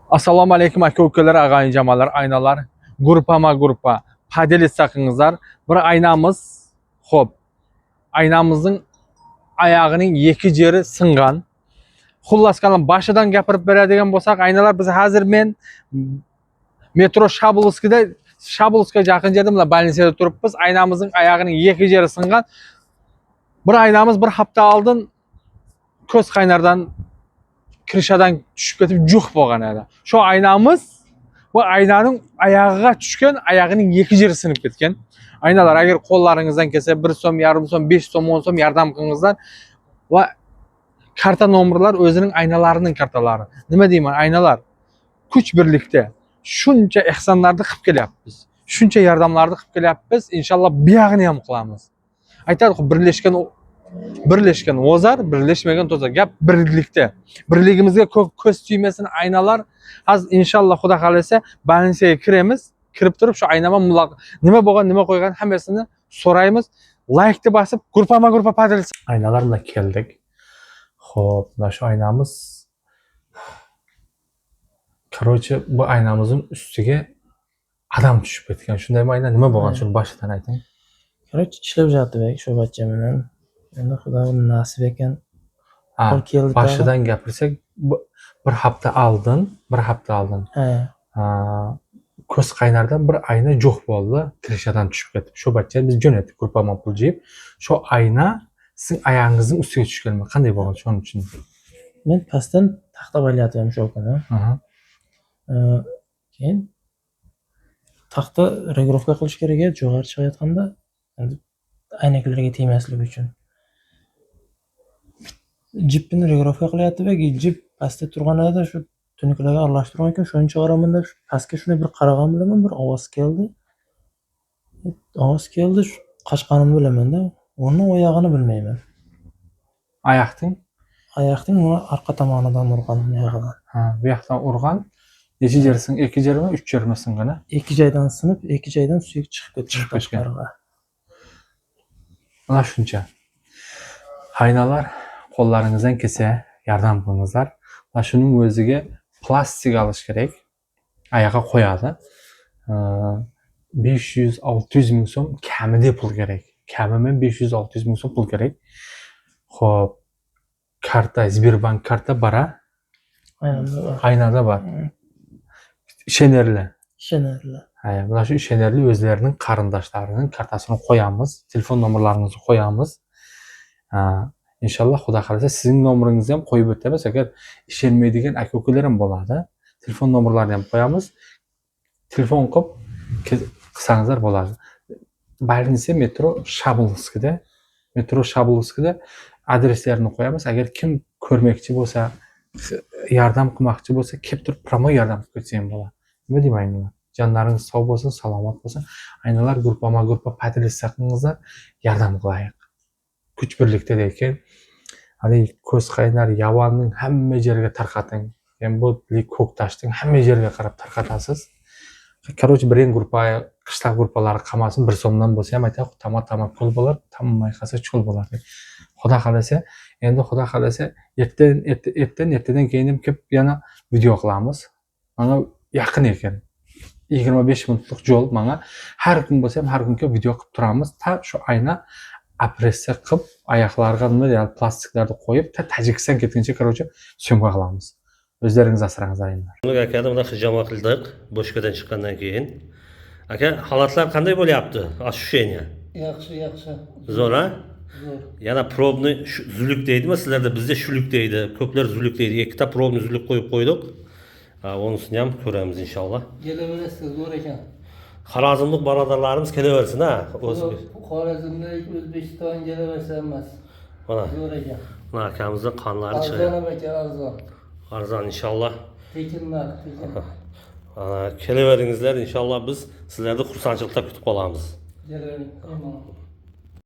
Assalamu alaykum aka-ukalar, ağayın camalar, aynalar, grupa padeli sakınızlar. Bir aynamız, hop, aynamızın ayağının iki jeri sıngan. Xullas kalan başıdan gapirib beradigan bo'lsak, aynalar biz hozir men metro Shabulskga yaqin yerda bilan больницада turibmiz. Aynamızın ayağının iki jeri sıngan. Bir aynamız bir hafta oldin ko'z qaynardan kirişadan tushib ketib juh bo'lgan edi. Shu aynamız bu aynaning oyog'iga tushgan, oyog'ining iki jeri sinib ketgan. Aynalar agar qo'llaringizdan kelsa 1 so'm, yarim so'm, 5 so'm, 10 so'm yordam qilingizlar va karta nomerlar o'zining aynalarining kartalari. Nima deyman, aynalar kuch birlikda shuncha ehsonlarni qilib kelyapmiz. Shuncha yordamlarni qilib kelyapmiz. Inshaalloh bu yog'ini ham qilamiz. Aytadi, birlashgan o'zar, birlashmagan to'zar. Gap birlikda. Birligimizga ko'z tuymasin aynalar. Hozir inshaalloh Xudo xolasa больницаga kiramiz. Kirib turib shu aynama nima bo'lgan, nima qo'ygan hammasini so'raymiz. Like bosib, grupa padel aynalar bilan keldik. Xo'p, mana shu aynamiz. Короче, bu aynamızın ustiga adam tushib ketgan. Shunday ayna nima bo'lgan? Shuni boshidan ayting. Короче, ishlab yotdi shu bachcha bilan. Endi Xudo nasib ekan. Boshidan gapirsak, bir hafta oldin. Ko'z qaynardan bir ayna jo'q bo'ldi, kirishadan tushib ketib. Shu bachcha biz jo'natdik grupama pul jib. Shu ayna sizning oyog'ingizning ustiga tushganmi? Qanday bo'lgan shuning uchun? Men pastdan taxta bo'lyapman shu kuni. Keyin taxta regirovka qilish kerak edi, jo'g'ar chiqayotganda aynaklarga tegmasligi uchun. Jipni regirovka qilyapti va jip pastda turganida shu tunukalarga aralashtirgan ekan, shuni chiqaraman deb pastga shuni bir qaragan bilaman, bir ovoz keldi. Shu qashqanimni bilaman-da, uni oyog'ini bilmayman. Oyoqning orqa tomonidan urgan oyog'idan. Bu yoqdan urgan. Necha jersin? 2 jermi, 3 jermi singani? 2 joydan sinib, 2 joydan suyak chiqib ketgan. Mana shuncha. Aynalar qo'llaringizdan kelsa, yordam qilingizlar. Va shuning o'ziga plastik olish kerak. Oyoqqa qo'yadi. 500-600 ming so'm kamida pul kerak. Kamida 500-600 ming so'm pul kerak. Xo'p, karta, Sberbank karta bara. Aynada bor. Ishonerli. Mana shu ishonerli o'zlarining qarindoshlarining kartasini qo'yamiz, telefon nomerlaringizni qo'yamiz. Inshaalloh Xudo xolasa sizning nomeringizni ham qo'yib o'tamiz. Agar ishonmaydigan aka-ukalar ham bo'ladi, telefon nomerlarini ham qo'yamiz. Telefon qilsangizlar bo'ladi. Больница metro Shabulskda adreslarini qo'yamiz. Agar kim ko'rmoqchi bo'lsa, yordam qilmoqchi bo'lsa, kelib turib promo yordam qilib ketsa ham bo'ladi. Nima deyman? Jonlaringiz sog' bo'lsin, salomat bo'lsin. Aynalar grupa padel saqingizlar, yordam qilaylik. Kuch birlikda lekin hali ko'z qaynar Yavanning hamma yerga tarqating. Yani bu Ko'ktashning hamma yerga qarab tarqatasiz. Короче, birin qishloq grupalari qamasin, 1 so'mdan bo'lsa ham aytay, tama pul bo'lar, tamomay qolsa cho'l bo'lar. Xudo xolasa, endi Xudo xolasa ertadan keyin ham kelib yana video qilamiz. Mana yaqin ekan. 25 minutlik yo'l mana har kun bo'lsa ham har kun kelib video qilib turamiz. Shu ayna opressiya qilib, oyoqlarga nima deydi, plastiklarni qo'yib, Tojikiston ketguncha короче syomka qilamiz. O'zlaringiz asrangizlar endi. Buni akada buni hijama qildik, boshqadan chiqqandan keyin. Aka, holatlar qanday bo'lyapti? Ощущение. Yaxshi. Zo'r, ha? Zo'r. Yana probni zuluk deydimi? Sizlarda bizda shuluk deydi. Ko'plar zuluk deydi. Ikkita probni zuluk qo'yib qo'ydik. Unisini ham ko'ramiz inshaalloh. Kelaverasiz, zo'r ekan. Xorazmlik barodarlarimiz kelaversin, ha? Xorazmlik O'zbekiston kelaversa emas. Mana. Zo'r ekan. Mana akamizning qonlari chiqadi. Arzon. Arzon inshaalloh. Tekin. Kelaveringizlar inshaalloh, biz sizlarni xursandchilikda kutib qolamiz. Kelavering.